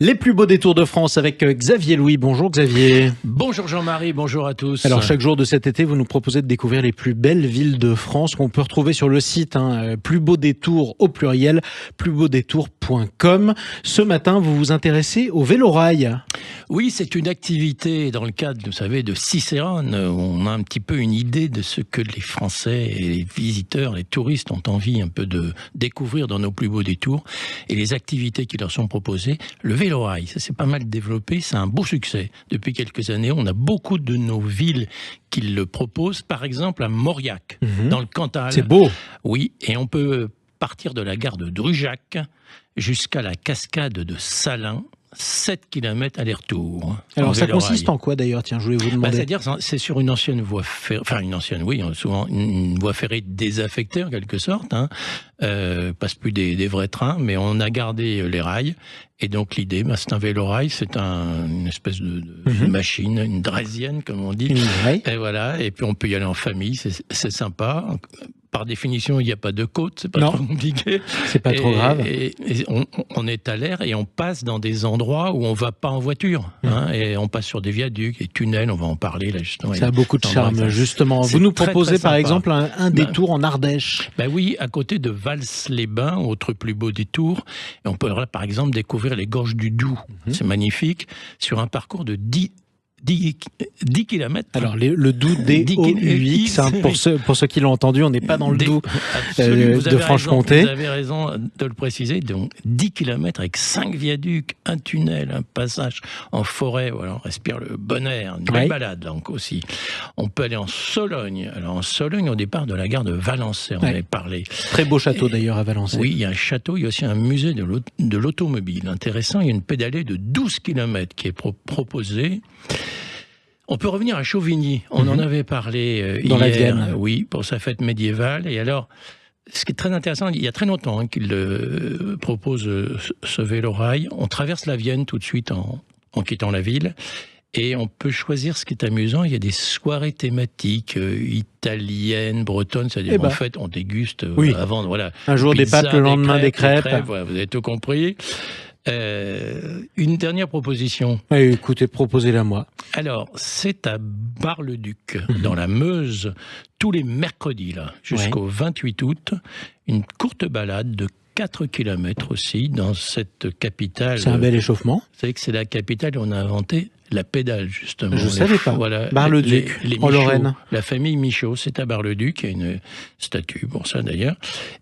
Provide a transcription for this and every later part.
Les plus beaux détours de France avec Xavier Louis. Bonjour Xavier. Bonjour Jean-Marie, bonjour à tous. Alors chaque jour de cet été, vous nous proposez de découvrir les plus belles villes de France qu'on peut retrouver sur le site Plus beaux détours au pluriel, plusbeaudétours.com. Ce matin, vous vous intéressez au vélorail. Oui, c'est une activité dans le cadre, vous savez, de Cicérone. On a un petit peu une idée de ce que les Français et les visiteurs, les touristes ont envie un peu de découvrir dans nos plus beaux détours. Et les activités qui leur sont proposées, le vélorail, ça s'est pas mal développé, c'est un beau succès. Depuis quelques années, on a beaucoup de nos villes qui le proposent. Par exemple, à Mauriac, dans le Cantal. C'est beau. Oui, et on peut partir de la gare de Drujac jusqu'à la cascade de Salins. 7 km aller-retour. Alors ça consiste en quoi d'ailleurs? Tiens, je voulais vous demander. C'est-à-dire, c'est sur une ancienne voie ferrée, enfin une ancienne, oui, souvent une voie ferrée désaffectée en quelque sorte, passe plus des vrais trains, mais on a gardé les rails. Et donc l'idée, c'est un vélorail, c'est une espèce de machine, une draisienne comme on dit. Et voilà, et puis on peut y aller en famille, c'est sympa. Par définition, il n'y a pas de côte, c'est pas trop compliqué. C'est pas trop grave. Et on est à l'air et on passe dans des endroits où on va pas en voiture. Et on passe sur des viaducs et tunnels, on va en parler là justement. Ça a beaucoup de charme, justement. Vous nous proposez par exemple un détour en Ardèche. Oui, à côté de Vals-les-Bains, autre plus beau détour. Et on peut par exemple découvrir les gorges du Doubs. C'est magnifique, sur un parcours de 10 km. Alors, le Doubs, D-O-U-X, pour ceux qui l'ont entendu, on n'est pas dans le Doubs de Franche-Comté. Vous avez raison de le préciser. Donc, 10 km avec 5 viaducs, un tunnel, un passage en forêt. Voilà, on respire le bon air, une belle balade donc aussi. On peut aller en Sologne. Alors, en Sologne, au départ de la gare de Valençay, on avait parlé. Très beau château d'ailleurs à Valençay. Oui, il y a un château, il y a aussi un musée de l'automobile. Intéressant, il y a une pédalée de 12 km qui est proposée. On peut revenir à Chauvigny. On en avait parlé dans hier, la Vienne. Oui, pour sa fête médiévale. Et alors, ce qui est très intéressant, il y a très longtemps qu'il propose ce vélorail. On traverse la Vienne tout de suite en quittant la ville. Et on peut choisir ce qui est amusant. Il y a des soirées thématiques italiennes, bretonnes. C'est-à-dire en fait, on déguste avant. Voilà, un jour pizza, des pâtes, le lendemain des crêpes. Voilà, vous avez tout compris. Une dernière proposition. Écoutez, proposez-la moi. Alors, c'est à Bar-le-Duc, dans la Meuse, tous les mercredis, là, jusqu'au 28 août, une courte balade de 4 km aussi, dans cette capitale. C'est un bel échauffement. Vous savez que c'est la capitale où on a inventé la pédale, justement. Je ne savais pas. Voilà, Bar-le-Duc, en Lorraine. La famille Michaud, c'est à Bar-le-Duc, il y a une statue pour ça d'ailleurs.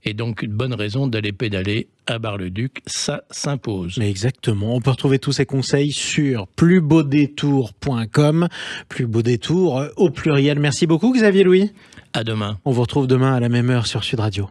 Et donc, une bonne raison d'aller pédaler à Bar-le-Duc, ça s'impose. Mais exactement, on peut retrouver tous ces conseils sur plusbeaudétours.com, plus beau détour au pluriel. Merci beaucoup Xavier Louis. À demain. On vous retrouve demain à la même heure sur Sud Radio.